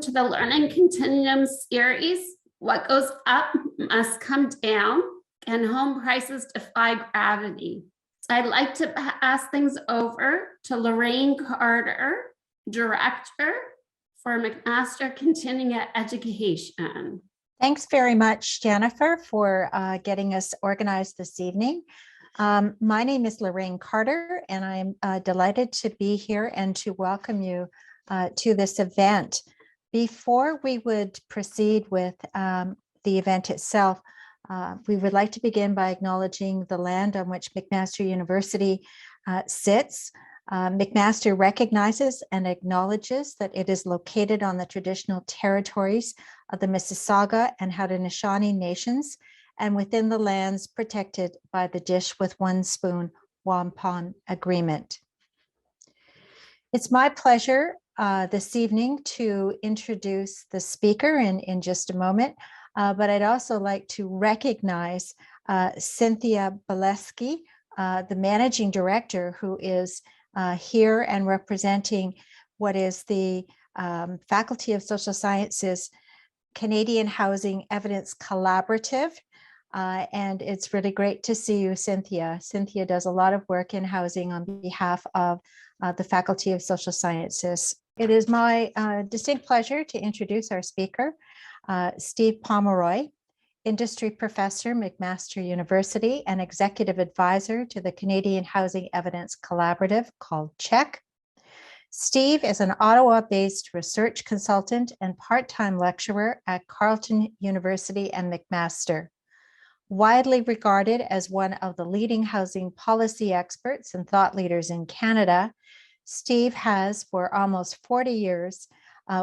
to the Learning Continuum series, What Goes Up Must Come Down, and Home Prices Defy Gravity. So I'd like to pass things over to Lorraine Carter, Director for McMaster Continuing Education. Thanks very much, Jennifer, for getting us organized this evening. My name is Lorraine Carter, and I'm delighted to be here and to welcome you to this event. Before we would proceed with the event itself, we would like to begin by acknowledging the land on which McMaster University sits. McMaster recognizes and acknowledges that it is located on the traditional territories of the Mississauga and Haudenosaunee nations, and within the lands protected by the Dish with One Spoon Wampum Agreement. It's my pleasure this evening to introduce the speaker in just a moment, but I'd also like to recognize Cynthia Bolesky, the Managing Director, who is here and representing what is the Faculty of Social Sciences Canadian Housing Evidence Collaborative. And it's really great to see you, Cynthia. Cynthia does a lot of work in housing on behalf of the Faculty of Social Sciences. It is my distinct pleasure to introduce our speaker, Steve Pomeroy, Industry Professor, McMaster University, and Executive Advisor to the Canadian Housing Evidence Collaborative called CHEC. Steve is an Ottawa-based research consultant and part-time lecturer at Carleton University and McMaster. Widely regarded as one of the leading housing policy experts and thought leaders in Canada, Steve has for almost 40 years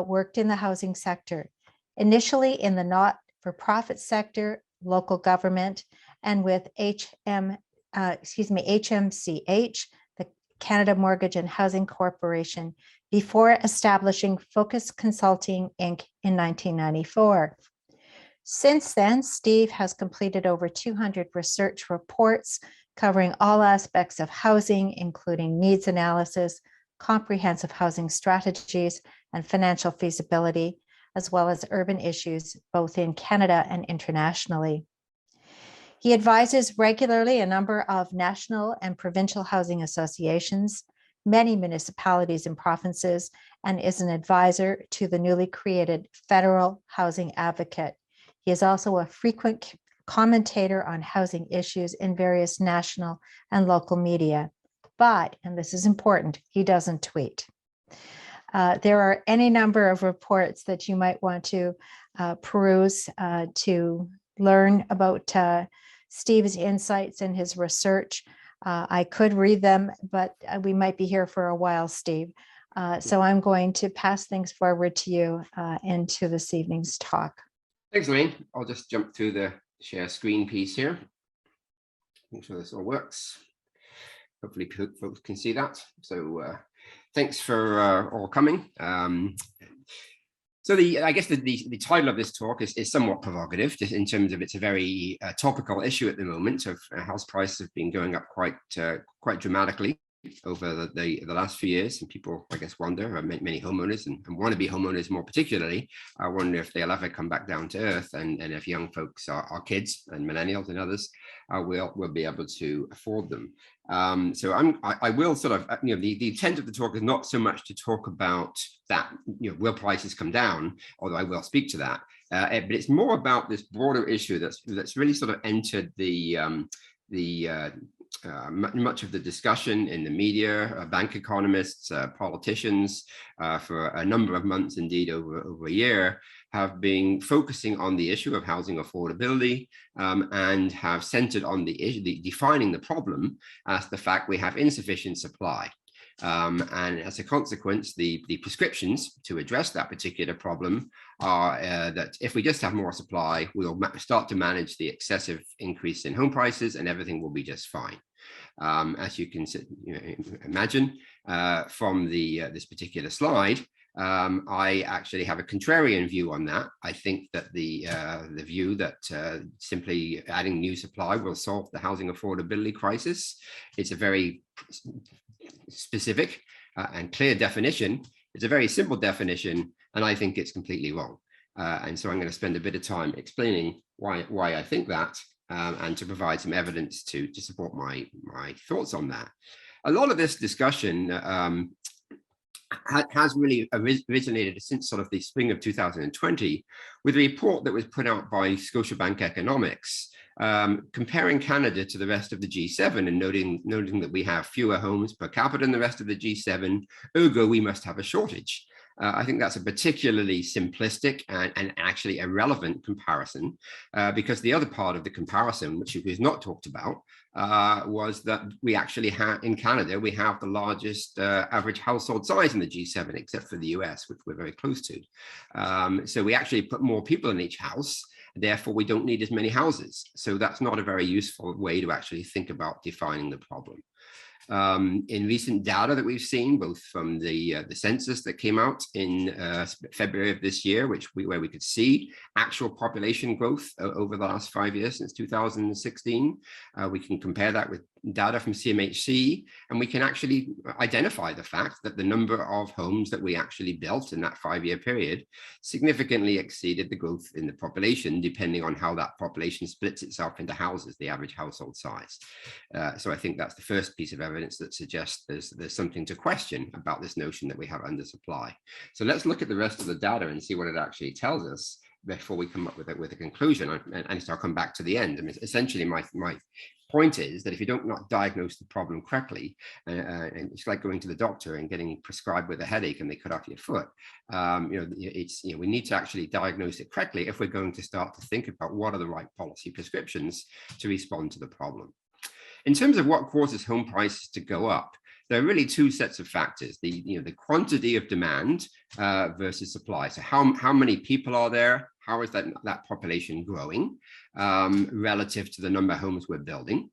worked in the housing sector, initially in the not-for-profit sector, local government, and with HMCH, the Canada Mortgage and Housing Corporation, before establishing Focus Consulting Inc. in 1994. Since then, Steve has completed over 200 research reports covering all aspects of housing, including needs analysis, comprehensive housing strategies, and financial feasibility, as well as urban issues, both in Canada and internationally. He advises regularly a number of national and provincial housing associations, many municipalities and provinces, and is an advisor to the newly created Federal Housing Advocate. He is also a frequent commentator on housing issues in various national and local media. But, and this is important, he doesn't tweet. There are any number of reports that you might want to peruse to learn about Steve's insights and his research. I could read them, but we might be here for a while, Steve. So I'm going to pass things forward to you into this evening's talk. Thanks, Lorraine. I'll just jump through the share screen piece here. Make sure this all works. Hopefully folks can see that. So thanks for all coming. So I guess the title of this talk is somewhat provocative, just in terms of it's a very topical issue at the moment. Of house prices have been going up quite dramatically over the last few years, and people, I guess, wonder, many homeowners and wannabe homeowners more particularly, I wonder if they'll ever come back down to earth, and if young folks, our kids and millennials and others, will be able to afford them. So I will sort of, the intent of the talk is not so much to talk about that, will prices come down, although I will speak to that, but it's more about this broader issue that's really sort of entered much of the discussion in the media, bank economists, politicians, for a number of months, indeed over a year, have been focusing on the issue of housing affordability, and have centered on the issue, defining the problem as the fact we have insufficient supply. And as a consequence, the prescriptions to address that particular problem are that if we just have more supply, we'll start to manage the excessive increase in home prices and everything will be just fine. As you can imagine from this particular slide, I actually have a contrarian view on that. I think that the view that simply adding new supply will solve the housing affordability crisis. It's a very specific and clear definition It's a very simple definition, and I think it's completely wrong. And so I'm going to spend a bit of time explaining why I think that, and to provide some evidence to support my thoughts on that. A lot of this discussion has really originated since sort of the spring of 2020 with a report that was put out by Scotiabank Economics, comparing Canada to the rest of the G7 and noting that we have fewer homes per capita than the rest of the G7, ergo we must have a shortage. I think that's a particularly simplistic and actually irrelevant comparison, because the other part of the comparison, which was not talked about, was that we actually have, in Canada, we have the largest average household size in the G7, except for the US, which we're very close to. So we actually put more people in each house, therefore we don't need as many houses. So that's not a very useful way to actually think about defining the problem. In recent data that we've seen, both from the census that came out in February of this year, where we could see actual population growth over the last 5 years since 2016, we can compare that with data from CMHC, and we can actually identify the fact that the number of homes that we actually built in that 5-year period significantly exceeded the growth in the population, depending on how that population splits itself into houses, the average household size. So I think that's the first piece of evidence that suggests there's something to question about this notion that we have undersupply. So let's look at the rest of the data and see what it actually tells us before we come up with a conclusion. And so I'll come back to the end. I mean, essentially, my point is that if you don't not diagnose the problem correctly, and it's like going to the doctor and getting prescribed with a headache and they cut off your foot, we need to actually diagnose it correctly if we're going to start to think about what are the right policy prescriptions to respond to the problem. In terms of what causes home prices to go up, there are really two sets of factors: the quantity of demand versus supply. So how many people are there? How is that population growing relative to the number of homes we're building?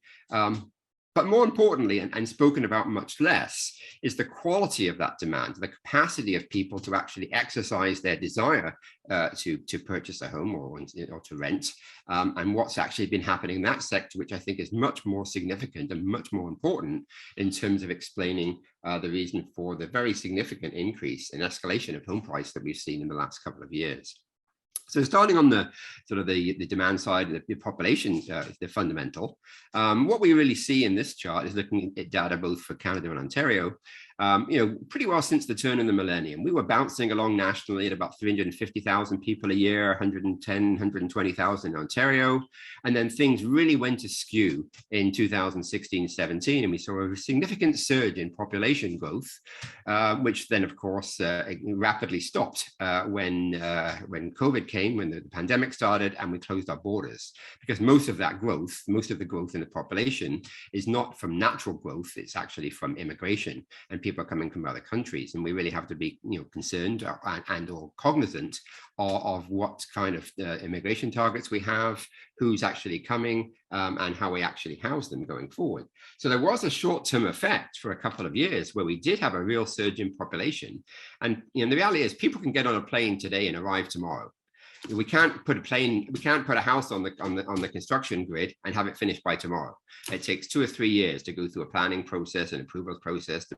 But more importantly, and spoken about much less, is the quality of that demand, the capacity of people to actually exercise their desire to purchase a home or to rent, and what's actually been happening in that sector, which I think is much more significant and much more important in terms of explaining the reason for the very significant increase in escalation of home price that we've seen in the last couple of years. So starting on the sort of the demand side, the population is the fundamental. What we really see in this chart is looking at data both for Canada and Ontario. Pretty well since the turn of the millennium, we were bouncing along nationally at about 350,000 people a year, 110, 120,000 in Ontario. And then things really went askew in 2016-17, and we saw a significant surge in population growth, which then, of course, rapidly stopped when COVID came, when the pandemic started, and we closed our borders. Because most of that growth, most of the growth in the population is not from natural growth, it's actually from immigration and people are coming from other countries, and we really have to be concerned and or cognizant of what kind of immigration targets we have, who's actually coming, and how we actually house them going forward. So there was a short-term effect for a couple of years where we did have a real surge in population, and the reality is people can get on a plane today and arrive tomorrow. We can't put a house on the construction grid and have it finished by tomorrow. It takes 2 or 3 years to go through a planning process and approvals process to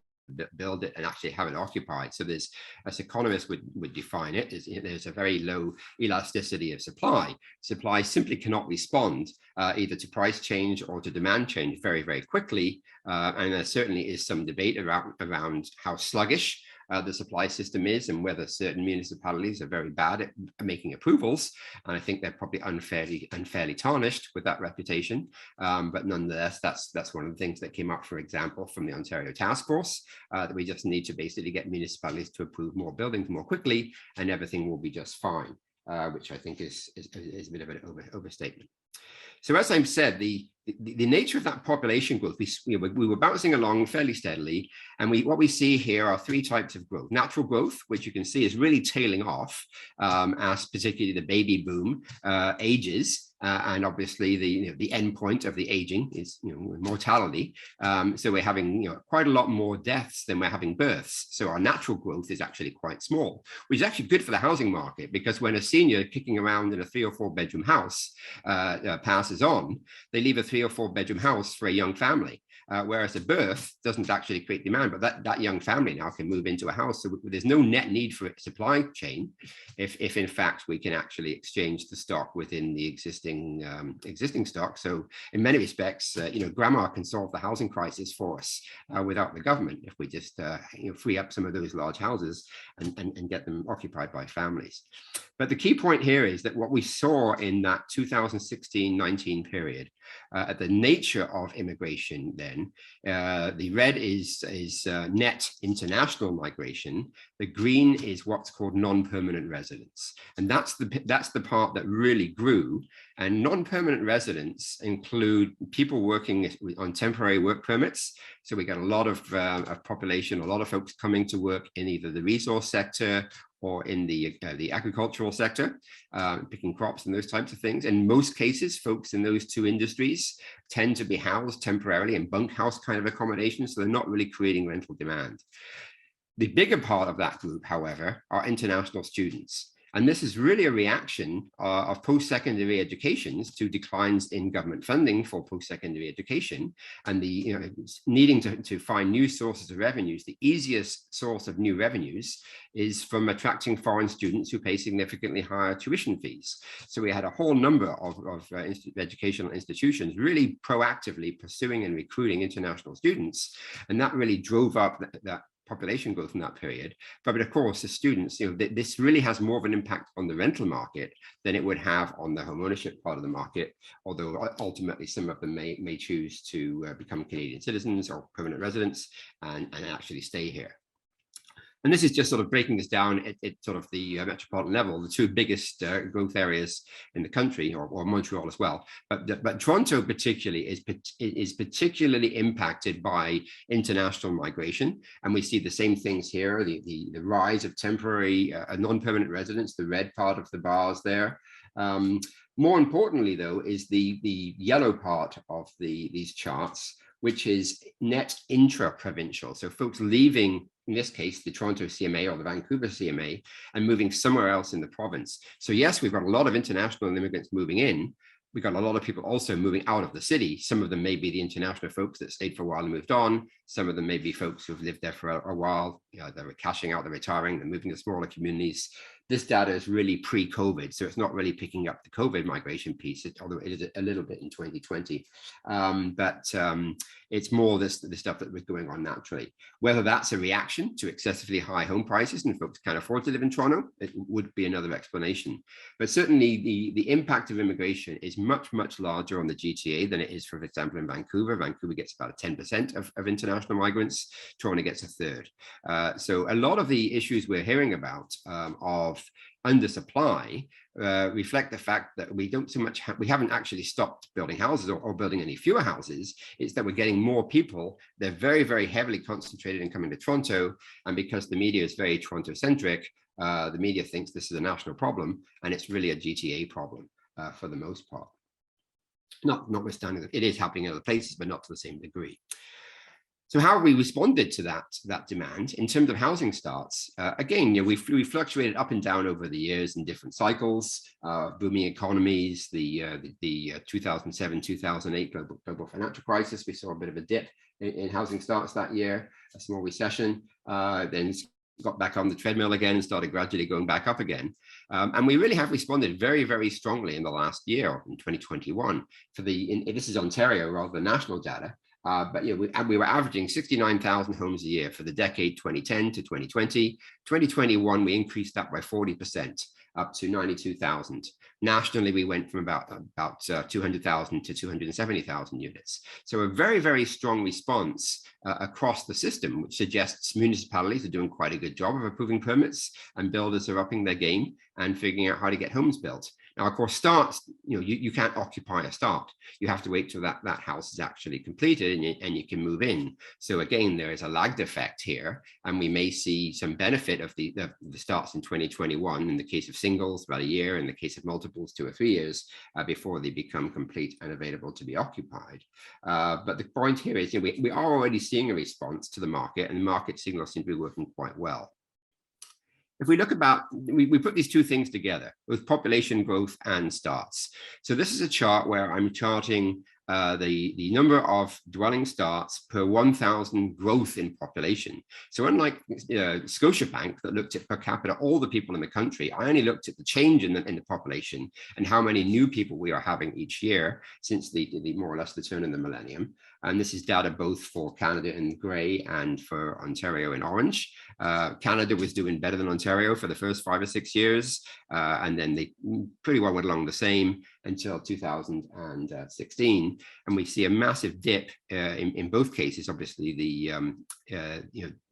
build it and actually have it occupied. So there's, as economists would define it, there's a very low elasticity of supply. Supply simply cannot respond either to price change or to demand change very, very quickly. And there certainly is some debate around how sluggish the supply system is and whether certain municipalities are very bad at making approvals. And I think they're probably unfairly tarnished with that reputation. But nonetheless, that's one of the things that came up, for example, from the Ontario Task Force, that we just need to basically get municipalities to approve more buildings more quickly and everything will be just fine, which I think is a bit of an overstatement. So as I've said, the nature of that population growth, we were bouncing along fairly steadily, and what we see here are 3 types of growth. Natural growth, which you can see is really tailing off as particularly the baby boom ages, and obviously the end point of the aging is mortality. So we're having quite a lot more deaths than we're having births. So our natural growth is actually quite small, which is actually good for the housing market, because when a senior kicking around in a 3 or 4 bedroom house passes on, they leave a 3 or 4 bedroom house for a young family. Whereas a birth doesn't actually create demand, but that young family now can move into a house. So there's no net need for a supply chain if in fact we can actually exchange the stock within the existing stock. So in many respects, grandma can solve the housing crisis for us without the government, if we just free up some of those large houses and get them occupied by families. But the key point here is that what we saw in that 2016-19 period, the nature of immigration then, the red is net international migration, the green is what's called non-permanent residence. And that's the part that really grew. And non-permanent residents include people working on temporary work permits. So we got a lot of population, a lot of folks coming to work in either the resource sector or in the agricultural sector, picking crops and those types of things. In most cases, folks in those two industries tend to be housed temporarily in bunkhouse kind of accommodation, so they're not really creating rental demand. The bigger part of that group, however, are international students. And this is really a reaction of post-secondary educations to declines in government funding for post-secondary education, and the needing to find new sources of revenues. The easiest source of new revenues is from attracting foreign students who pay significantly higher tuition fees. So we had a whole number of educational institutions really proactively pursuing and recruiting international students, and that really drove up that population growth in that period. But of course, the students, this really has more of an impact on the rental market than it would have on the home ownership part of the market, although ultimately some of them may choose to become Canadian citizens or permanent residents and actually stay here. And this is just sort of breaking this down at sort of the metropolitan level, the two biggest growth areas in the country, or Montreal as well. But Toronto particularly is particularly impacted by international migration. And we see the same things here, the rise of temporary non-permanent residents, the red part of the bars there. More importantly, though, is the yellow part of these charts, which is net intra-provincial. So folks leaving, in this case, the Toronto CMA or the Vancouver CMA, and moving somewhere else in the province. So yes, we've got a lot of international immigrants moving in. We've got a lot of people also moving out of the city. Some of them may be the international folks that stayed for a while and moved on. Some of them may be folks who've lived there for a while. They're cashing out, they're retiring, they're moving to smaller communities. This data is really pre-COVID, so it's not really picking up the COVID migration piece, although it is a little bit in 2020. But it's more the stuff that was going on naturally. Whether that's a reaction to excessively high home prices and folks can't afford to live in Toronto, it would be another explanation. But certainly the impact of immigration is much, much larger on the GTA than it is, for example, in Vancouver. Vancouver gets about 10% of international migrants. Toronto gets a third. So a lot of the issues we're hearing about of undersupply reflect the fact that we haven't actually stopped building houses or building any fewer houses. It's that we're getting more people. They're very, very heavily concentrated in coming to Toronto. And because the media is very Toronto-centric, the media thinks this is a national problem, and it's really a GTA problem for the most part. Notwithstanding that it is happening in other places, but not to the same degree. So how have we responded to that demand in terms of housing starts? Again, we fluctuated up and down over the years in different cycles, booming economies, the 2007-2008 global financial crisis. We saw a bit of a dip in housing starts that year, a small recession, then got back on the treadmill again and started gradually going back up again. And we really have responded very, very strongly in the last year, in 2021. This is Ontario rather than national data. But we were averaging 69,000 homes a year for the decade 2010 to 2020. 2021, we increased that by 40%, up to 92,000. Nationally, we went from about 200,000 to 270,000 units. So a very, very strong response across the system, which suggests municipalities are doing quite a good job of approving permits, and builders are upping their game and figuring out how to get homes built. Now, of course, starts, you can't occupy a start. You have to wait till that house is actually completed and you can move in. So again, there is a lagged effect here, and we may see some benefit of the starts in 2021 in the case of singles, about a year, in the case of multiples, 2 or 3 years before they become complete and available to be occupied. But the point here is, we are already seeing a response to the market, and the market signals seem to be working quite well. If we look we put these two things together, with population growth and starts. So this is a chart where I'm charting the number of dwelling starts per 1,000 growth in population. So unlike Scotiabank that looked at per capita, all the people in the country, I only looked at the change in the population and how many new people we are having each year since the more or less the turn of the millennium. And this is data both for Canada in gray and for Ontario in orange. Canada was doing better than Ontario for the first 5 or 6 years, and then they pretty well went along the same until 2016. And we see a massive dip in both cases. Obviously,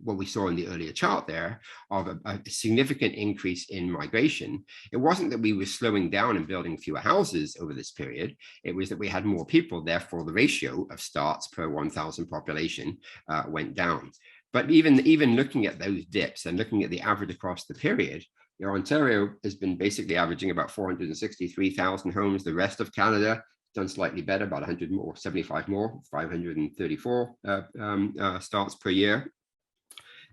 what we saw in the earlier chart there of a significant increase in migration. It wasn't that we were slowing down and building fewer houses over this period. It was that we had more people. Therefore, the ratio of starts per 1,000 population went down. But even looking at those dips and looking at the average across the period, Ontario has been basically averaging about 463,000 homes. The rest of Canada done slightly better, about 100 more, 75 more, 534 starts per year.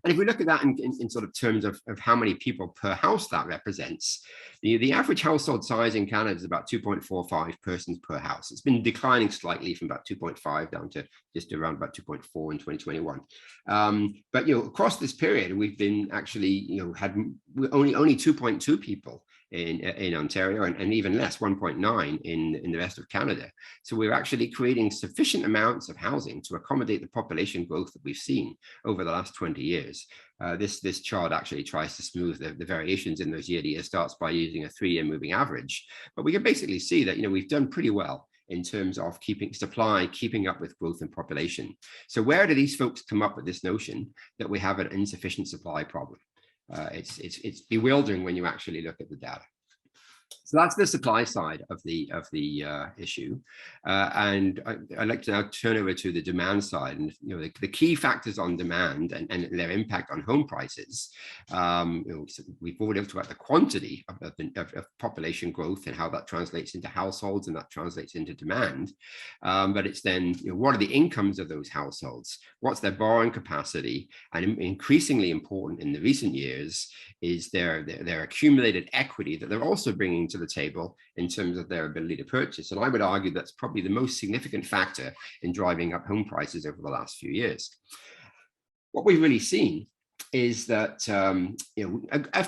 And if we look at that in sort of terms of how many people per house that represents, the average household size in Canada is about 2.45 persons per house. It's been declining slightly from about 2.5 down to just around about 2.4 in 2021. But across this period, we've been actually had only 2.2 people in Ontario, and even less, 1.9 in the rest of Canada. So we're actually creating sufficient amounts of housing to accommodate the population growth that we've seen over the last 20 years. This chart actually tries to smooth the variations in those year-to-year starts by using a 3-year moving average. But we can basically see that we've done pretty well in terms of keeping up with growth in population. So where do these folks come up with this notion that we have an insufficient supply problem? It's bewildering when you actually look at the data. So that's the supply side of the issue, and I'd like to now turn over to the demand side. And the key factors on demand and their impact on home prices. We've already talked about the quantity of population growth and how that translates into households and that translates into demand. But it's then what are the incomes of those households? What's their borrowing capacity? And increasingly important in the recent years is their accumulated equity that they're also bringing to the table in terms of their ability to purchase. And I would argue that's probably the most significant factor in driving up home prices over the last few years. What we've really seen is that a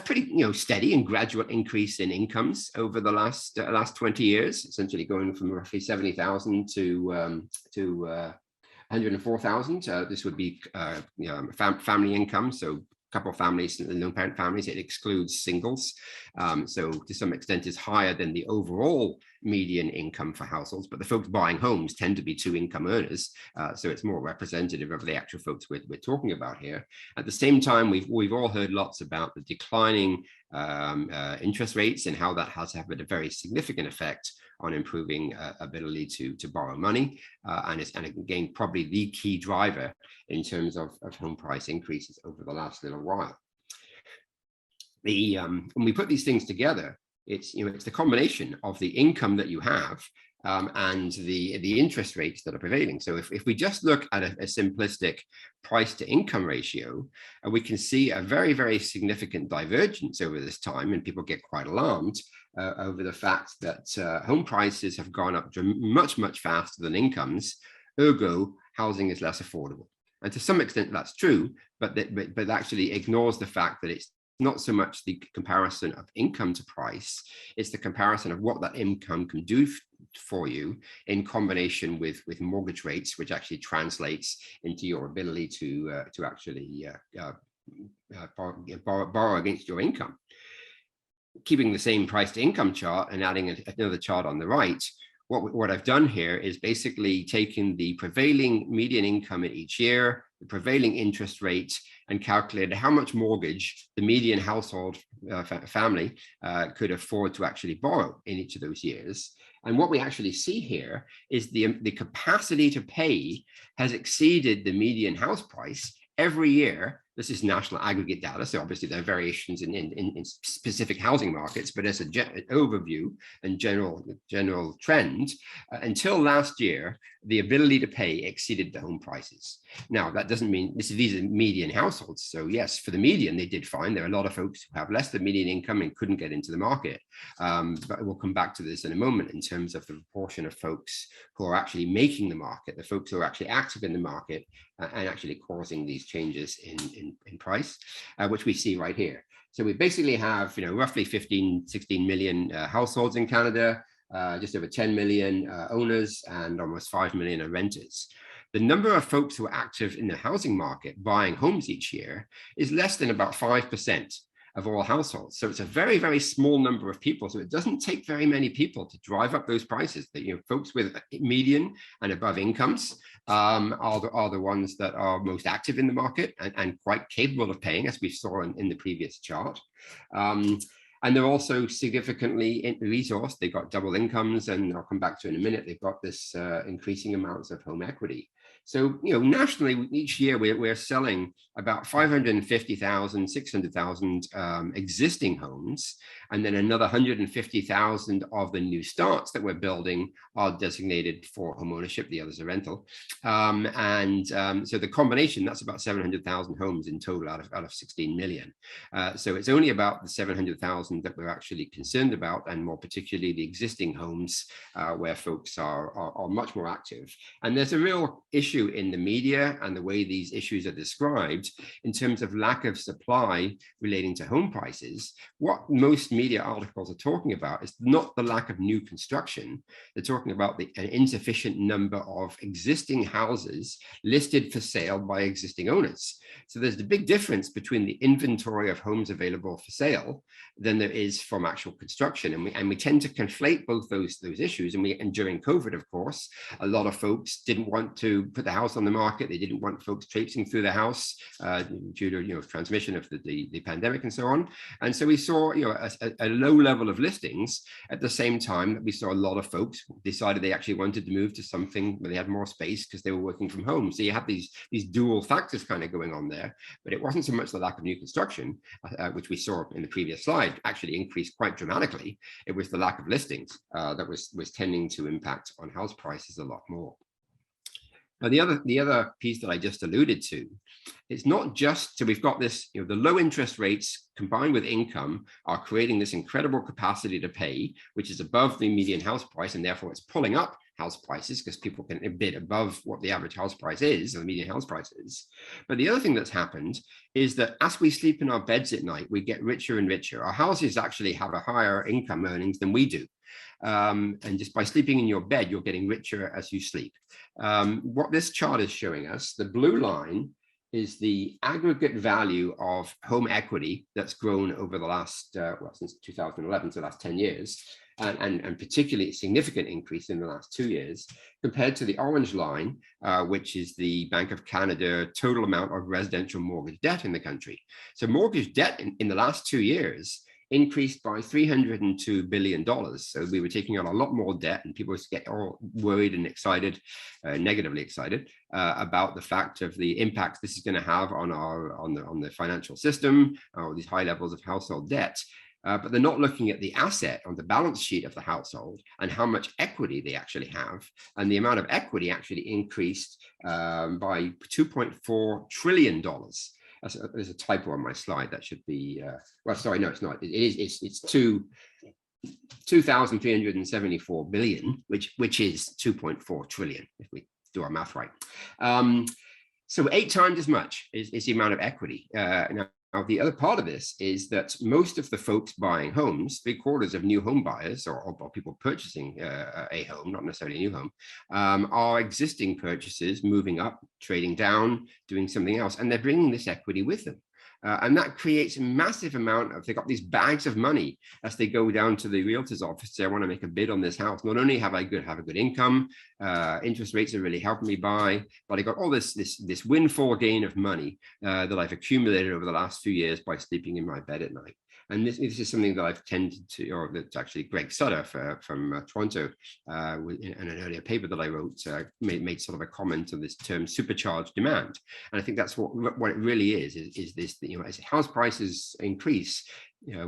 pretty steady and gradual increase in incomes over the last 20 years, essentially going from roughly 70,000 to 104,000. This would be family income, so couple of families, no parent families. It excludes singles. So to some extent is higher than the overall median income for households, but the folks buying homes tend to be 2 income earners. So it's more representative of the actual folks we're talking about here. At the same time, we've all heard lots about the declining interest rates and how that has had a very significant effect on improving ability to borrow money, and again probably the key driver in terms of home price increases over the last little while. When we put these things together, it's the combination of the income that you have and the interest rates that are prevailing. So if we just look at a simplistic price to income ratio, we can see a very, very significant divergence over this time, and people get quite alarmed over the fact that home prices have gone up much, much faster than incomes. Ergo, housing is less affordable. And to some extent that's true, but actually ignores the fact that it's not so much the comparison of income to price, it's the comparison of what that income can do for you in combination with mortgage rates, which actually translates into your ability to actually borrow against your income. Keeping the same price to income chart and adding another chart on the right, what I've done here is basically taken the prevailing median income in each year, the prevailing interest rate and calculated how much mortgage the median household family could afford to actually borrow in each of those years. And what we actually see here is the capacity to pay has exceeded the median house price every year. This is national aggregate data, so obviously there are variations in specific housing markets, but as an overview and general trend, until last year, the ability to pay exceeded the home prices. Now, that doesn't mean these are median households. So yes, for the median, they did fine. There are a lot of folks who have less than median income and couldn't get into the market. But we'll come back to this in a moment in terms of the proportion of folks who are actually making the market, the folks who are actually active in the market and actually causing these changes in price, which we see right here. So we basically have, roughly 16 million households in Canada, just over 10 million owners, and almost 5 million are renters. The number of folks who are active in the housing market buying homes each year is less than about 5% of all households. So it's a very, very small number of people. So it doesn't take very many people to drive up those prices. That, folks with median and above incomes are the ones that are most active in the market and quite capable of paying, as we saw in the previous chart. And they're also significantly resourced. They've got double incomes, and I'll come back to in a minute. They've got this increasing amounts of home equity. So, nationally, each year we're selling about 550,000, 600,000 existing homes, and then another 150,000 of the new starts that we're building are designated for home ownership. The others are rental. So the combination, that's about 700,000 homes in total out of 16 million. So it's only about the 700,000 that we're actually concerned about, and more particularly the existing homes where folks are much more active. And there's a real issue in the media and the way these issues are described in terms of lack of supply relating to home prices. What most media articles are talking about is not the lack of new construction. They're talking about an insufficient number of existing houses listed for sale by existing owners. So there's the big difference between the inventory of homes available for sale than there is from actual construction. And we tend to conflate both those issues. And during COVID, of course, a lot of folks didn't want to put the house on the market. They didn't want folks traipsing through the house due to transmission of the pandemic and so on. And so we saw a low level of listings at the same time that we saw a lot of folks decided they actually wanted to move to something where they had more space because they were working from home. So you have these dual factors kind of going on there. But it wasn't so much the lack of new construction, which we saw in the previous slide, actually increased quite dramatically. It was the lack of listings that was tending to impact on house prices a lot more. Now, the other piece that I just alluded to, it's not just, so we've got this, the low interest rates combined with income are creating this incredible capacity to pay, which is above the median house price, and therefore it's pulling up house prices because people can bid above what the average house price is, or the median house price is. But the other thing that's happened is that as we sleep in our beds at night, we get richer and richer. Our houses actually have a higher income earnings than we do. And just by sleeping in your bed, you're getting richer as you sleep. What this chart is showing us, the blue line is the aggregate value of home equity that's grown over the last, since 2011, so the last 10 years, and particularly a significant increase in the last 2 years, compared to the orange line, which is the Bank of Canada total amount of residential mortgage debt in the country. So mortgage debt in the last 2 years increased by $302 billion. So we were taking on a lot more debt, and people get all worried and excited, negatively excited, about the fact of the impact this is going to have on the financial system, or these high levels of household debt. But they're not looking at the asset on the balance sheet of the household and how much equity they actually have. And the amount of equity actually increased by $2.4 trillion. There's a typo on my slide. That should be, well, sorry, no, it's not. It's 2,374 billion, which is 2.4 trillion, if we do our math right. So 8 times as much is the amount of equity. Now, the other part of this is that most of the folks buying homes, 3/4 of new home buyers or people purchasing a home, not necessarily a new home, are existing purchases moving up, trading down, doing something else, and they're bringing this equity with them. And that creates a massive amount of, they've got these bags of money as they go down to the realtor's office, say, I want to make a bid on this house. Not only have a good income, interest rates are really helping me buy, but I got all this windfall gain of money that I've accumulated over the last few years by sleeping in my bed at night. And this is something that I've tended to, or that's actually Greg Sutter from Toronto, in an earlier paper that I wrote, made sort of a comment on this term supercharged demand. And I think that's what it really is this, as house prices increase,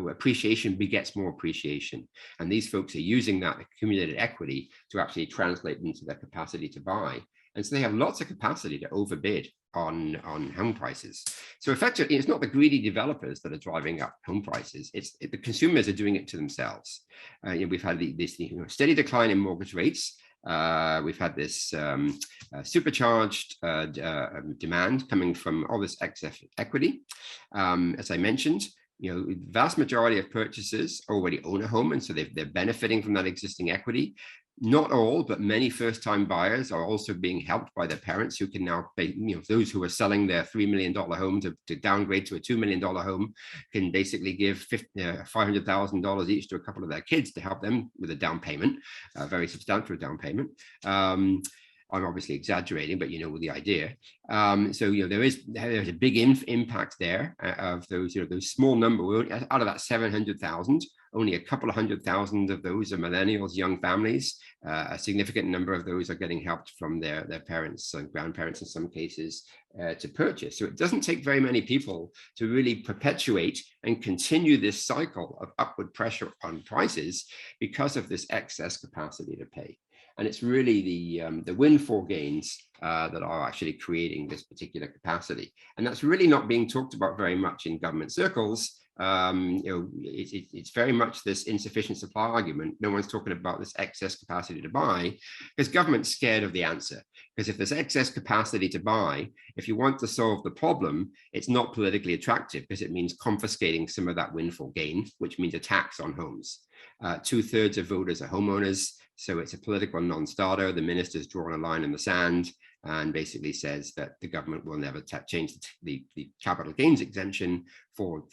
appreciation begets more appreciation. And these folks are using that accumulated equity to actually translate into their capacity to buy. And so they have lots of capacity to overbid on home prices. So effectively, it's not the greedy developers that are driving up home prices. The consumers are doing it to themselves. We've had this steady decline in mortgage rates. We've had this supercharged demand coming from all this excess equity. As I mentioned, the vast majority of purchasers already own a home, and so they're benefiting from that existing equity. Not all, but many first-time buyers are also being helped by their parents, who can now pay, those who are selling their $3 million home to downgrade to a $2 million home can basically give $500,000 each to a couple of their kids to help them with a down payment, a very substantial down payment. I'm obviously exaggerating, but with the idea. So there's a big impact there of those small number. Out of that 700,000, only a couple of 100,000 of those are millennials, young families. A significant number of those are getting helped from their parents and grandparents in some cases to purchase. So it doesn't take very many people to really perpetuate and continue this cycle of upward pressure on prices because of this excess capacity to pay. And it's really the windfall gains that are actually creating this particular capacity. And that's really not being talked about very much in government circles. It's very much this insufficient supply argument. No one's talking about this excess capacity to buy because government's scared of the answer. Because if there's excess capacity to buy, if you want to solve the problem, it's not politically attractive because it means confiscating some of that windfall gain, which means a tax on homes. 2/3 of voters are homeowners. So it's a political non-starter. The minister's drawn a line in the sand and basically says that the government will never change the capital gains exemption for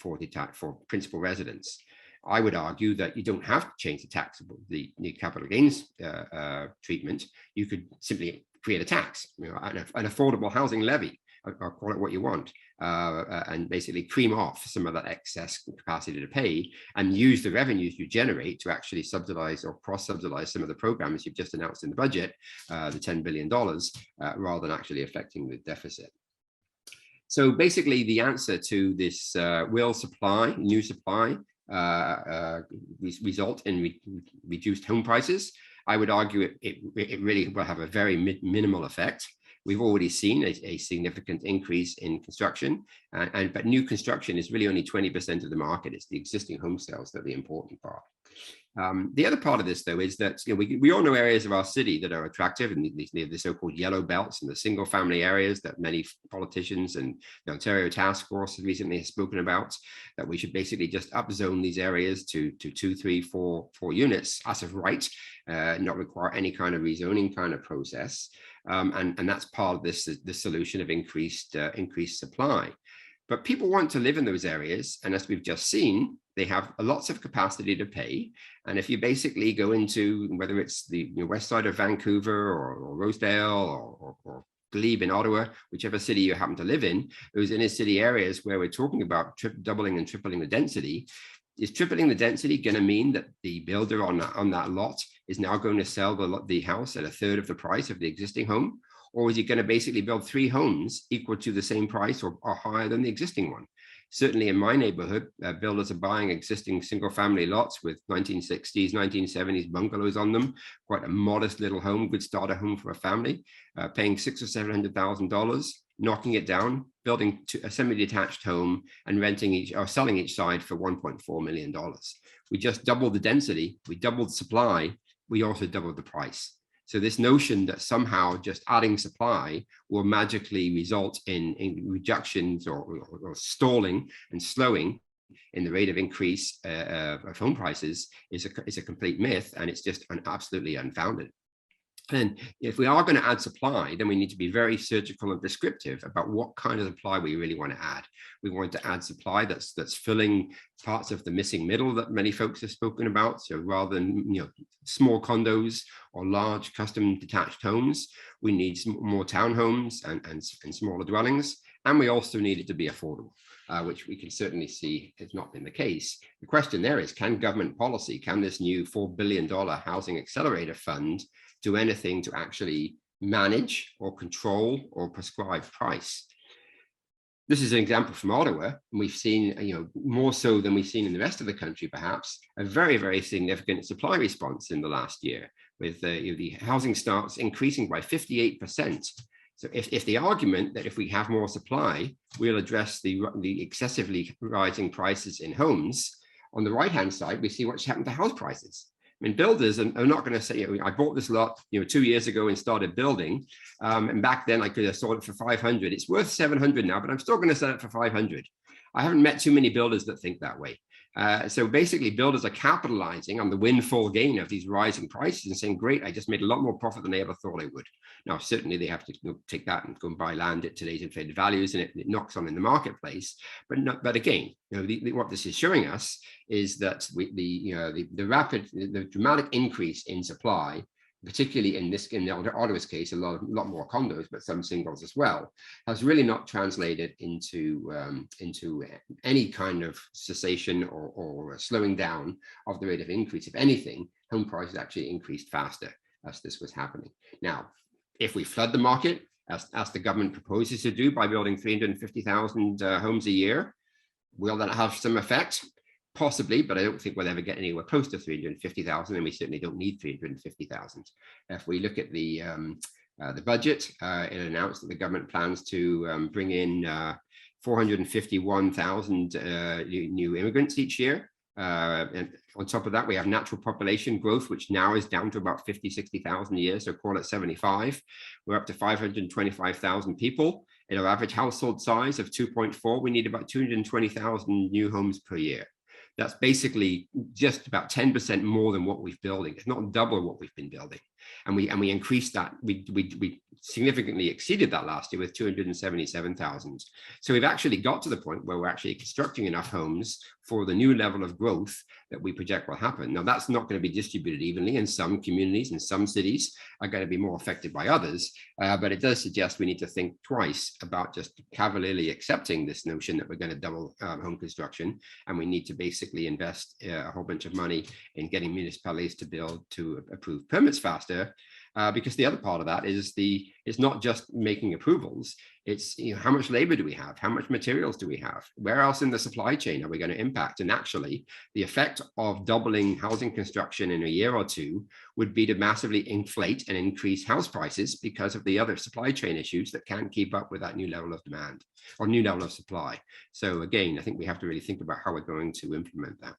principal residents. I would argue that you don't have to change the capital gains treatment. You could simply create a tax, an affordable housing levy, or call it what you want, and basically cream off some of that excess capacity to pay and use the revenues you generate to actually subsidize or cross-subsidize some of the programs you've just announced in the budget, the $10 billion, rather than actually affecting the deficit. So basically the answer to this will new supply result in reduced home prices. I would argue it really will have a very minimal effect. We've already seen a significant increase in construction, but new construction is really only 20% of the market. It's the existing home sales that are the important part. The other part of this, though, is that we all know areas of our city that are attractive, and the so-called yellow belts and the single-family areas that many politicians and the Ontario Task Force recently has spoken about, that we should basically just upzone these areas to 2, 3, 4 units as of right, not require any kind of rezoning kind of process. And that's part of the solution of increased supply. But people want to live in those areas, and as we've just seen, they have lots of capacity to pay. And if you basically go into, whether it's the west side of Vancouver or Rosedale or Glebe in Ottawa, whichever city you happen to live in, those inner city areas where we're talking about doubling and tripling the density, is tripling the density going to mean that the builder on that lot is now going to sell the house at 1/3 of the price of the existing home? Or is he going to basically build 3 homes equal to the same price or higher than the existing one? Certainly in my neighborhood, builders are buying existing single family lots with 1960s, 1970s bungalows on them, quite a modest little home, good starter home for a family, paying $600,000 or $700,000, knocking it down, building a semi-detached home and renting selling each side for $1.4 million. We just doubled the density, we doubled the supply, we also doubled the price. So this notion that somehow just adding supply will magically result in reductions or stalling and slowing in the rate of increase of home prices is a complete myth, and it's just absolutely unfounded. And if we are going to add supply, then we need to be very surgical and prescriptive about what kind of supply we really want to add. We want to add supply that's filling parts of the missing middle that many folks have spoken about. So rather than small condos or large custom detached homes, we need more townhomes and smaller dwellings. And we also need it to be affordable, which we can certainly see has not been the case. The question there is, can government policy, can this new $4 billion housing accelerator fund do anything to actually manage or control or prescribe price? This is an example from Ottawa, and we've seen, more so than we've seen in the rest of the country, perhaps, a very, very significant supply response in the last year, with the housing starts increasing by 58%. So if the argument that if we have more supply, we'll address the excessively rising prices in homes, on the right-hand side, we see what's happened to house prices. I mean, builders are not going to say, I bought this lot, 2 years ago and started building, and back then I could have sold it for 500. It's worth 700 now, but I'm still going to sell it for 500. I haven't met too many builders that think that way. So basically, builders are capitalizing on the windfall gain of these rising prices and saying, great, I just made a lot more profit than I ever thought I would. Now, certainly they have to take that and go and buy land at today's inflated values, and it knocks on in the marketplace. But again, what this is showing us is that the dramatic increase in supply, particularly in Ottawa's case, a lot more condos, but some singles as well, has really not translated into any kind of cessation or slowing down of the rate of increase. If anything, home prices actually increased faster as this was happening. Now, if we flood the market, as the government proposes to do by building 350,000 homes a year, will that have some effect? Possibly, but I don't think we'll ever get anywhere close to 350,000, and we certainly don't need 350,000. If we look at the budget, it announced that the government plans to bring in 451,000 new immigrants each year. And on top of that, we have natural population growth, which now is down to about 50, 60,000 a year, so call it 75. We're up to 525,000 people. In our average household size of 2.4, we need about 220,000 new homes per year. That's basically just about 10% more than what we've building. It's not double what we've been building. And we increased that. We significantly exceeded that last year with 277,000. So we've actually got to the point where we're actually constructing enough homes for the new level of growth that we project will happen. Now, that's not going to be distributed evenly, and some communities and some cities are going to be more affected by others. But it does suggest we need to think twice about just cavalierly accepting this notion that we're going to double home construction, and we need to basically invest a whole bunch of money in getting municipalities to approve permits faster. Because the other part of that is it's not just making approvals. It's how much labor do we have? How much materials do we have? Where else in the supply chain are we going to impact? And actually, the effect of doubling housing construction in a year or two would be to massively inflate and increase house prices because of the other supply chain issues that can't keep up with that new level of demand or new level of supply. So again, I think we have to really think about how we're going to implement that.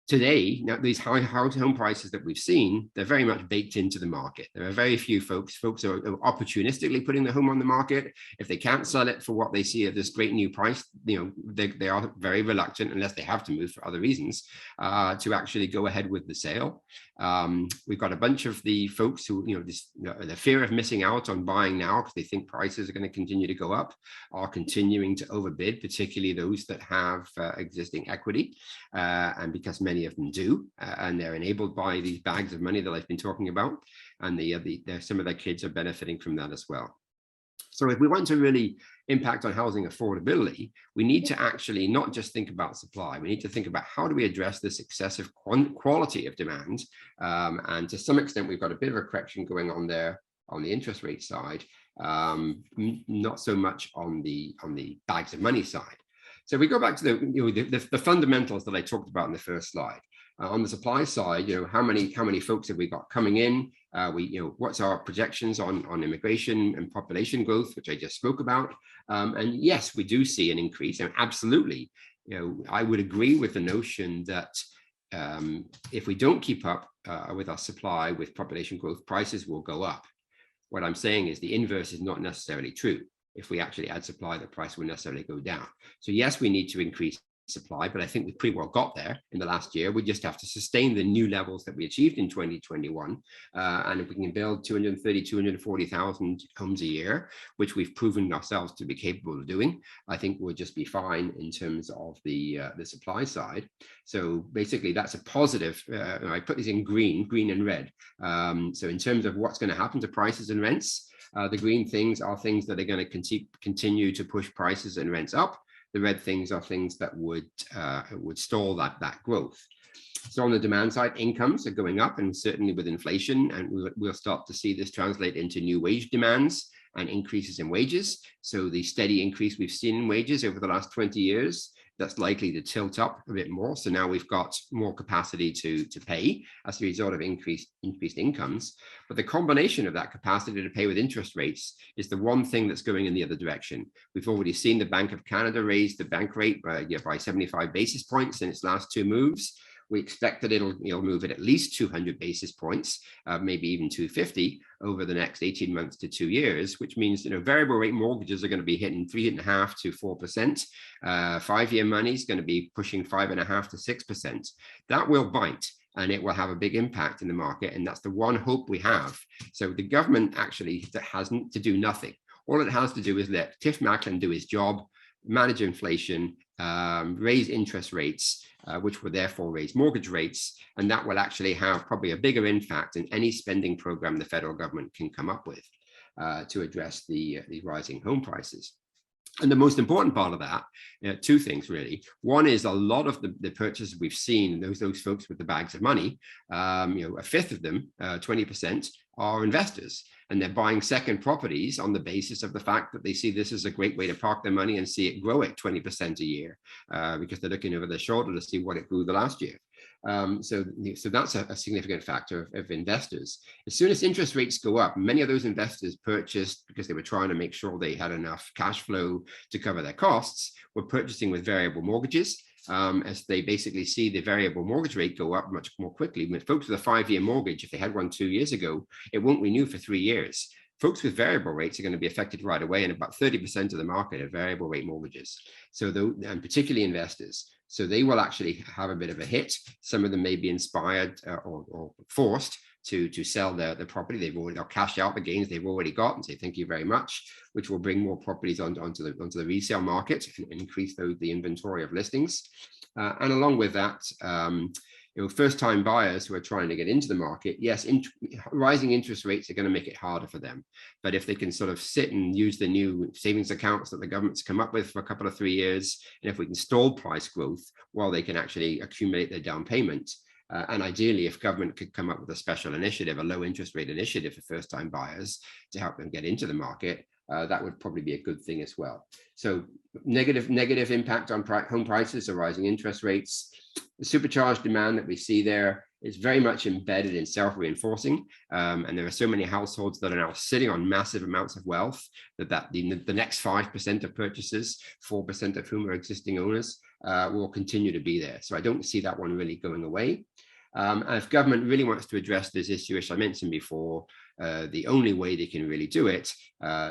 Today, now these high home prices that we've seen, they're very much baked into the market. There are very few folks are opportunistically putting the home on the market. If they can't sell it for what they see at this great new price, they are very reluctant, unless they have to move for other reasons, to actually go ahead with the sale. We've got a bunch of the folks who, the fear of missing out on buying now because they think prices are going to continue to go up, are continuing to overbid, particularly those that have existing equity, and because many of them do, and they're enabled by these bags of money that I've been talking about, and some of their kids are benefiting from that as well. So if we want to really impact on housing affordability, we need to actually not just think about supply. We need to think about how do we address this excessive quality of demand. And to some extent, we've got a bit of a correction going on there on the interest rate side, not so much on the bags of money side. So we go back to the fundamentals that I talked about in the first slide. On the supply side, how many folks have we got coming in? What's our projections on immigration and population growth, which I just spoke about. And yes, we do see an increase. And absolutely, I would agree with the notion that if we don't keep up with our supply with population growth, prices will go up. What I'm saying is the inverse is not necessarily true. If we actually add supply, the price will necessarily go down. So yes, we need to increase supply, but I think we pretty well got there in the last year. We just have to sustain the new levels that we achieved in 2021. And if we can build 230, 240,000 homes a year, which we've proven ourselves to be capable of doing, I think we'll just be fine in terms of the supply side. So basically that's a positive. I put these in green and red. So in terms of what's going to happen to prices and rents, the green things are things that are going to continue to push prices and rents up. The red things are things that would stall that growth. So on the demand side, incomes are going up, and certainly with inflation, and we'll start to see this translate into new wage demands and increases in wages. So the steady increase we've seen in wages over the last 20 years, that's likely to tilt up a bit more. So now we've got more capacity to pay as a result of increased incomes. But the combination of that capacity to pay with interest rates is the one thing that's going in the other direction. We've already seen the Bank of Canada raise the bank rate by 75 basis points in its last two moves. We expect that it'll move at least 200 basis points, maybe even 250 over the next 18 months to 2 years, which means variable rate mortgages are going to be hitting 3.5% to 4%. 5-year money is going to be pushing 5.5% to 6%. That will bite, and it will have a big impact in the market, and that's the one hope we have. So the government actually has to do nothing. All it has to do is let Tiff Macklin do his job, manage inflation, raise interest rates, which will therefore raise mortgage rates, and that will actually have probably a bigger impact than any spending program the federal government can come up with to address the rising home prices. And the most important part of that, two things really. One is a lot of the purchases we've seen, those folks with the bags of money, a fifth of them, 20%, are investors, and they're buying second properties on the basis of the fact that they see this as a great way to park their money and see it grow at 20% a year, because they're looking over their shoulder to see what it grew the last year. So that's a significant factor of investors. As soon as interest rates go up, many of those investors purchased because they were trying to make sure they had enough cash flow to cover their costs, were purchasing with variable mortgages. As they basically see the variable mortgage rate go up much more quickly. When folks with a 5-year mortgage, if they had one 2 years ago, it won't renew for 3 years. Folks with variable rates are going to be affected right away, and about 30% of the market are variable rate mortgages. So, and particularly investors. So they will actually have a bit of a hit. Some of them may be inspired or forced to sell their property. They'll cash out the gains they've already got and say thank you very much, which will bring more properties onto the resale market and increase the inventory of listings. And along with that, first-time buyers who are trying to get into the market, yes, rising interest rates are going to make it harder for them. But if they can sort of sit and use the new savings accounts that the government's come up with for a couple of 3 years, and if we can stall price growth while they can actually accumulate their down payment, and ideally, if government could come up with a special initiative, a low interest rate initiative for first-time buyers to help them get into the market, that would probably be a good thing as well. So negative impact on home prices or rising interest rates. The supercharged demand that we see there is very much embedded in self-reinforcing. And there are so many households that are now sitting on massive amounts of wealth that the next 5% of purchases, 4% of whom are existing owners, will continue to be there. So I don't see that one really going away. And if government really wants to address this issue, as I mentioned before, the only way they can really do it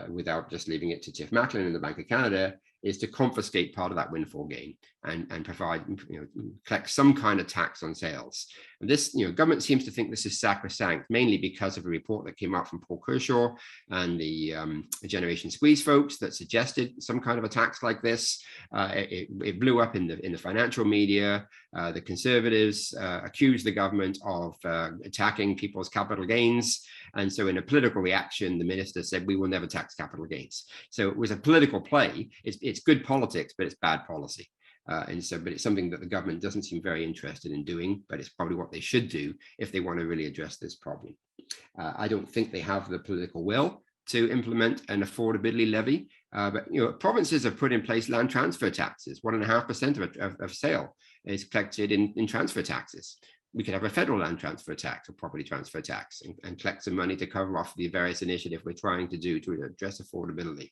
without just leaving it to Tiff Macklin and the Bank of Canada is to confiscate part of that windfall gain and provide, collect some kind of tax on sales. And this, government seems to think this is sacrosanct, mainly because of a report that came out from Paul Kershaw and the Generation Squeeze folks that suggested some kind of a tax like this. It blew up in the financial media. The Conservatives accused the government of attacking people's capital gains. And so in a political reaction, the minister said, we will never tax capital gains. So it was a political play. It's good politics, but it's bad policy. But it's something that the government doesn't seem very interested in doing, but it's probably what they should do if they want to really address this problem. I don't think they have the political will to implement an affordability levy, but provinces have put in place land transfer taxes. 1.5% of sale is collected in transfer taxes. We could have a federal land transfer tax or property transfer tax and collect some money to cover off the various initiatives we're trying to do to address affordability.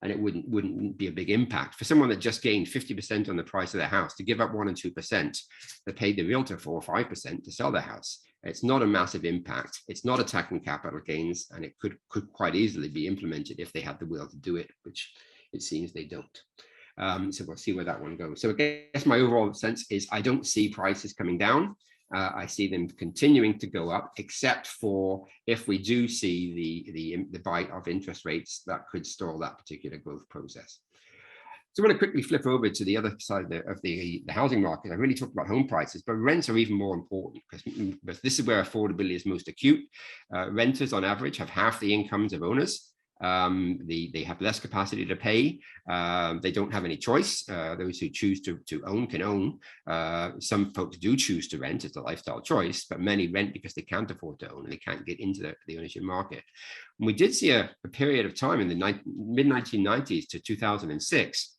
And it wouldn't be a big impact. For someone that just gained 50% on the price of their house, to give up 1% and 2%, they paid the realtor 4 or 5% to sell their house. It's not a massive impact. It's not attacking capital gains, and it could quite easily be implemented if they had the will to do it, which it seems they don't. So we'll see where that one goes. So I guess my overall sense is I don't see prices coming down. I see them continuing to go up, except for if we do see the bite of interest rates that could stall that particular growth process. So I'm going to quickly flip over to the other side of the housing market. I really talked about home prices, but rents are even more important because this is where affordability is most acute. Renters on average have half the incomes of owners. They have less capacity to pay. They don't have any choice. Those who choose to own can own. Some folks do choose to rent. It's a lifestyle choice, but many rent because they can't afford to own and they can't get into the ownership market. And we did see a period of time in the mid-1990s to 2006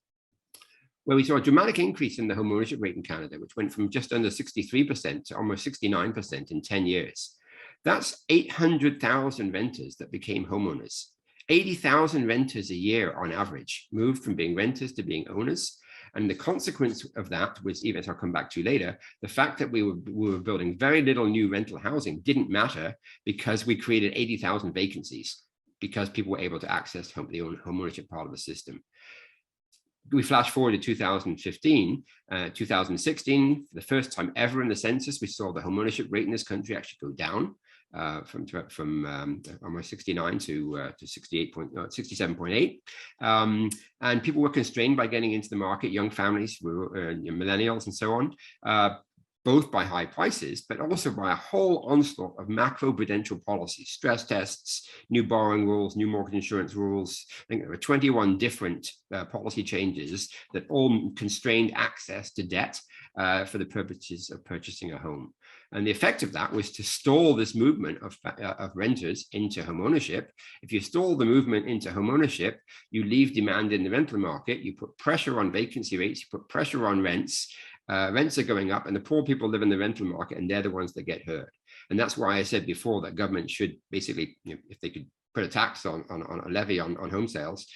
where we saw a dramatic increase in the home ownership rate in Canada, which went from just under 63% to almost 69% in 10 years. That's 800,000 renters that became homeowners. 80,000 renters a year on average moved from being renters to being owners. And the consequence of that was, even as I'll come back to later, the fact that we were building very little new rental housing didn't matter because we created 80,000 vacancies because people were able to access the home ownership part of the system. We flash forward to 2015, 2016, for the first time ever in the census, we saw the homeownership rate in this country actually go down from almost 69 to 67.8. And people were constrained by getting into the market, young families, millennials and so on, both by high prices, but also by a whole onslaught of macro-prudential policies, stress tests, new borrowing rules, new mortgage insurance rules. I think there were 21 different policy changes that all constrained access to debt for the purposes of purchasing a home. And the effect of that was to stall this movement of renters into home ownership. If you stall the movement into home ownership, you leave demand in the rental market, you put pressure on vacancy rates, you put pressure on rents. Rents are going up and the poor people live in the rental market and they're the ones that get hurt. And that's why I said before that government should basically, if they could put a tax on a levy on home sales,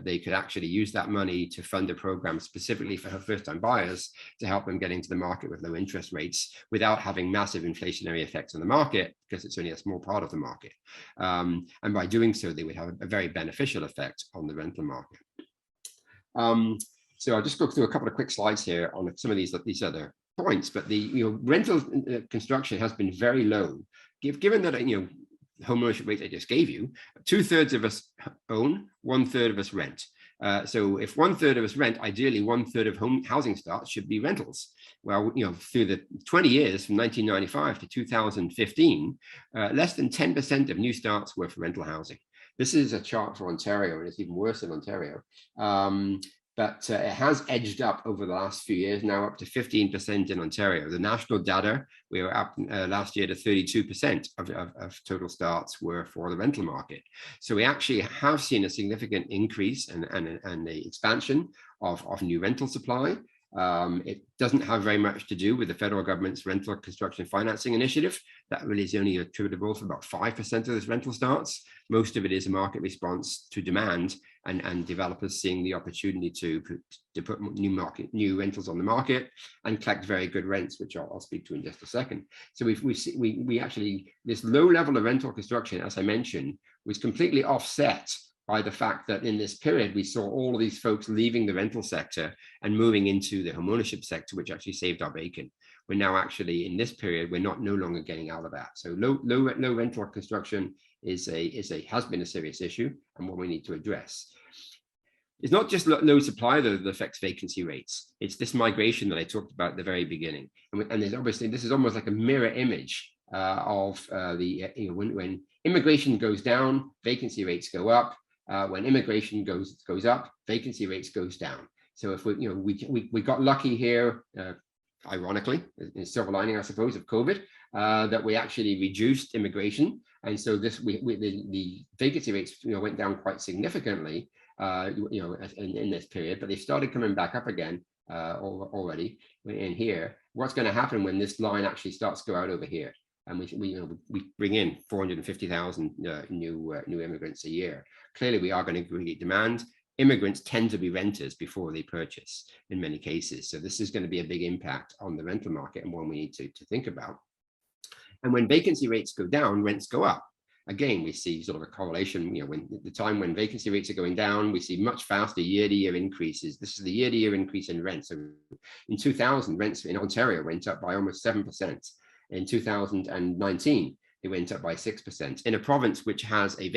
they could actually use that money to fund a program specifically for first-time buyers to help them get into the market with low interest rates without having massive inflationary effects on the market because it's only a small part of the market. And by doing so, they would have a very beneficial effect on the rental market. So I'll just go through a couple of quick slides here on some of these other points, but the rental construction has been very low. Given that home ownership rate I just gave you, 2/3 of us own, 1/3 of us rent. So if 1/3 of us rent, ideally 1/3 of housing starts should be rentals. Well, through the 20 years from 1995 to 2015, less than 10% of new starts were for rental housing. This is a chart for Ontario, and it's even worse in Ontario. But it has edged up over the last few years, now up to 15% in Ontario. The national data, we were up last year to 32% of total starts were for the rental market. So we actually have seen a significant increase and the expansion of new rental supply. It doesn't have very much to do with the federal government's rental construction financing initiative. That really is only attributable to about 5% of this rental starts. Most of it is a market response to demand and developers seeing the opportunity to put new rentals on the market and collect very good rents, which I'll speak to in just a second. So we actually, this low level of rental construction, as I mentioned, was completely offset by the fact that in this period, we saw all of these folks leaving the rental sector and moving into the homeownership sector, which actually saved our bacon. We're now actually, in this period, we're no longer getting out of that. So low rental construction has been a serious issue and what we need to address. It's not just low supply that affects vacancy rates. It's this migration that I talked about at the very beginning. And there's obviously, this is almost like a mirror image of when immigration goes down, vacancy rates go up. When immigration goes up, vacancy rates goes down. So if we got lucky here, ironically, in silver lining, I suppose, of COVID, that we actually reduced immigration, and so the vacancy rates went down quite significantly, in this period, but they started coming back up again already in here. What's going to happen when this line actually starts to go out over here? And we bring in 450,000 new immigrants a year. Clearly, we are going to create demand. Immigrants tend to be renters before they purchase in many cases. So this is going to be a big impact on the rental market and one we need to think about. And when vacancy rates go down, rents go up. again, we see sort of a correlation, when the time when vacancy rates are going down, we see much faster year-to-year increases. This is the year-to-year increase in rent. So in 2000, rents in Ontario went up by almost 7%. In 2019, it went up by 6%. In a province which has a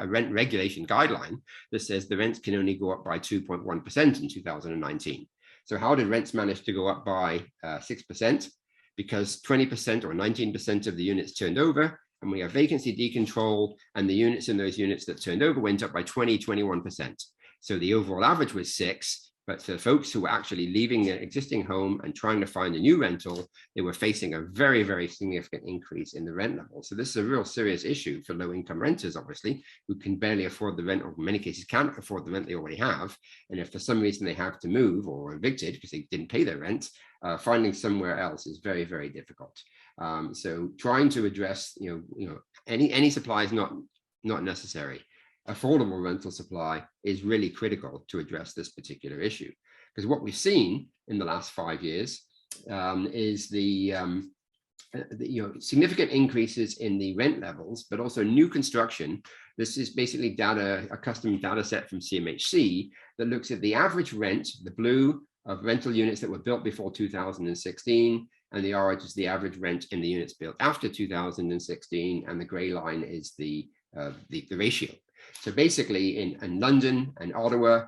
rent regulation guideline that says the rents can only go up by 2.1% in 2019. So how did rents manage to go up by 6%? Because 20% or 19% of the units turned over, and we have vacancy decontrol, and the units in those units that turned over went up by 21%. So the overall average was 6%, but for folks who were actually leaving their existing home and trying to find a new rental, they were facing a very, very significant increase in the rent level. So this is a real serious issue for low-income renters, obviously, who can barely afford the rent, or in many cases can't afford the rent they already have. And if for some reason they have to move or are evicted because they didn't pay their rent, finding somewhere else is very, very difficult. So trying to address, any supply is not necessary. Affordable rental supply is really critical to address this particular issue, because what we've seen in the last 5 years is the significant increases in the rent levels, but also new construction. This is basically a custom data set from CMHC that looks at the average rent, the blue, of rental units that were built before 2016, and the orange is the average rent in the units built after 2016, and the gray line is the ratio. So basically in London and Ottawa,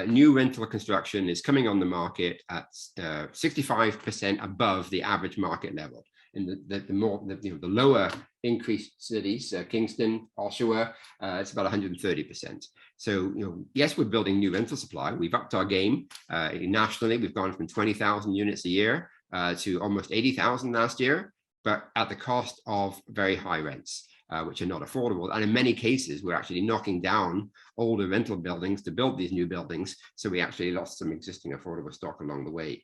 new rental construction is coming on the market at 65% above the average market level. In the lower increased cities, Kingston, Oshawa, it's about 130%. So, yes, we're building new rental supply. We've upped our game nationally. We've gone from 20,000 units a year to almost 80,000 last year, but at the cost of very high rents, which are not affordable. And in many cases, we're actually knocking down older rental buildings to build these new buildings. So we actually lost some existing affordable stock along the way,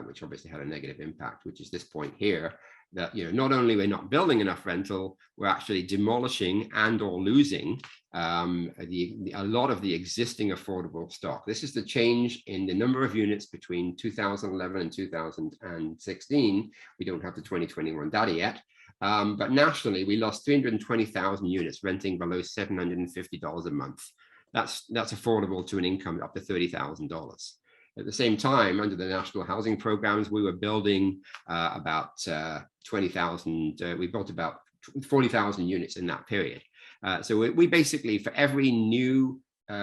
which obviously had a negative impact, which is this point here, that not only we're not building enough rental, we're actually demolishing and or losing a lot of the existing affordable stock. This is the change in the number of units between 2011 and 2016. We don't have the 2021 data yet. But nationally, we lost 320,000 units renting below $750 a month. That's affordable to an income up to $30,000. At the same time, under the national housing programs, we were building about 20,000. We built about 40,000 units in that period. So we basically, for every new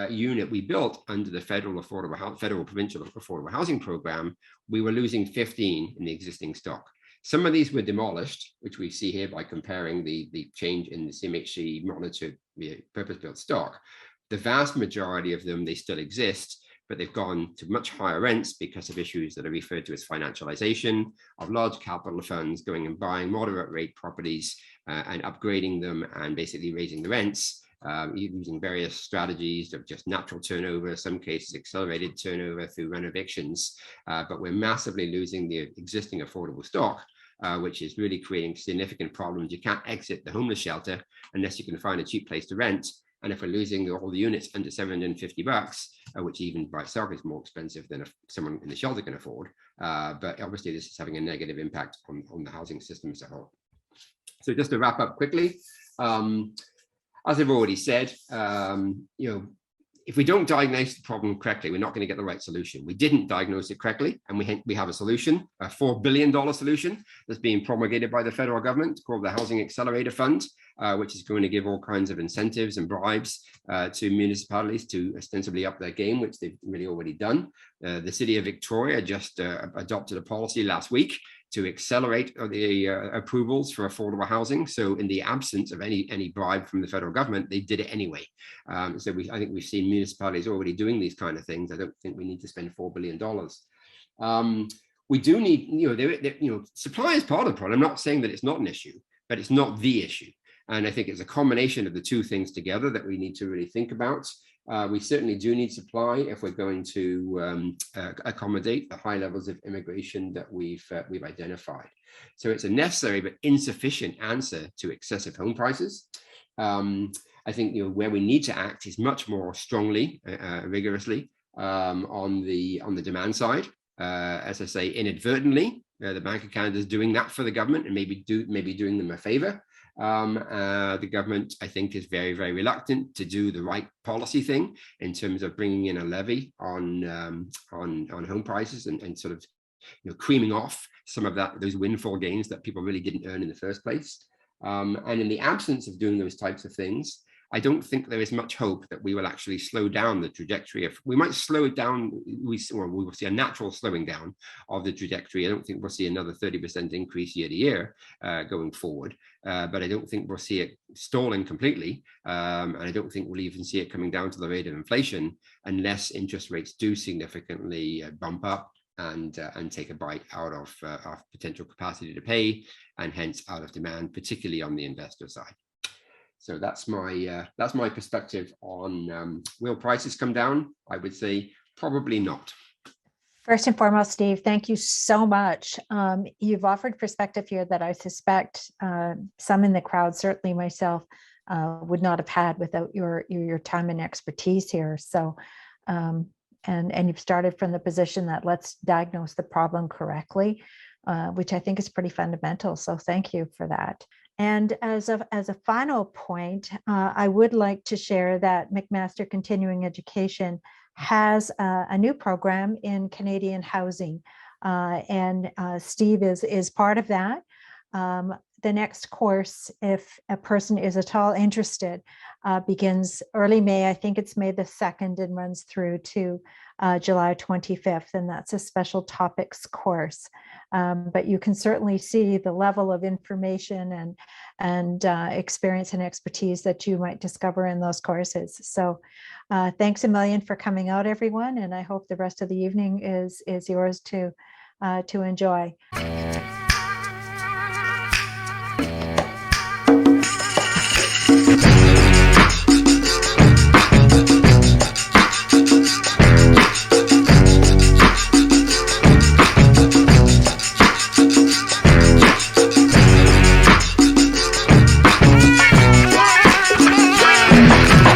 unit we built under the federal provincial affordable housing program, we were losing 15 in the existing stock. Some of these were demolished, which we see here by comparing the change in the CMHC monitored purpose-built stock. The vast majority of them, they still exist, but they've gone to much higher rents because of issues that are referred to as financialization of large capital funds going and buying moderate rate properties and upgrading them and basically raising the rents using various strategies of just natural turnover, some cases accelerated turnover through renovictions. But we're massively losing the existing affordable stock, which is really creating significant problems. You can't exit the homeless shelter unless you can find a cheap place to rent. And if we're losing all the units under $750, which even by itself is more expensive than someone in the shelter can afford, but obviously this is having a negative impact on the housing system as a whole. So just to wrap up quickly, as I've already said, if we don't diagnose the problem correctly, we're not going to get the right solution. We didn't diagnose it correctly, and we have a solution, a $4 billion solution that's being promulgated by the federal government called the Housing Accelerator Fund, which is going to give all kinds of incentives and bribes to municipalities to ostensibly up their game, which they've really already done. The city of Victoria just adopted a policy last week to accelerate the approvals for affordable housing. So in the absence of any bribe from the federal government, they did it anyway. So I think we've seen municipalities already doing these kind of things. I don't think we need to spend $4 billion. We do need, supply is part of the problem. I'm not saying that it's not an issue, but it's not the issue. And I think it's a combination of the two things together that we need to really think about. We certainly do need supply if we're going to accommodate the high levels of immigration that we've identified. So it's a necessary but insufficient answer to excessive home prices. I think where we need to act is much more strongly, rigorously on the demand side. As I say, inadvertently, the Bank of Canada is doing that for the government and maybe doing them a favor. The government, I think, is very, very reluctant to do the right policy thing in terms of bringing in a levy on home prices and sort of creaming off some of those windfall gains that people really didn't earn in the first place. And in the absence of doing those types of things, I don't think there is much hope that we will actually slow down the trajectory of, we might slow it down, we will see a natural slowing down of the trajectory. I don't think we'll see another 30% increase year to year going forward, but I don't think we'll see it stalling completely. And I don't think we'll even see it coming down to the rate of inflation unless interest rates do significantly bump up and take a bite out of potential capacity to pay, and hence out of demand, particularly on the investor side. So that's my perspective on will prices come down? I would say probably not. First and foremost, Steve, thank you so much. You've offered perspective here that I suspect some in the crowd, certainly myself, would not have had without your time and expertise here. So, and you've started from the position that let's diagnose the problem correctly, which I think is pretty fundamental. So thank you for that. And as a final point, I would like to share that McMaster Continuing Education has a new program in Canadian housing, and Steve is part of that. The next course, if a person is at all interested, begins early May. I think it's May the 2nd and runs through to July 25th, and that's a special topics course. But you can certainly see the level of information and experience and expertise that you might discover in those courses. So thanks a million for coming out, everyone, and I hope the rest of the evening is yours to enjoy.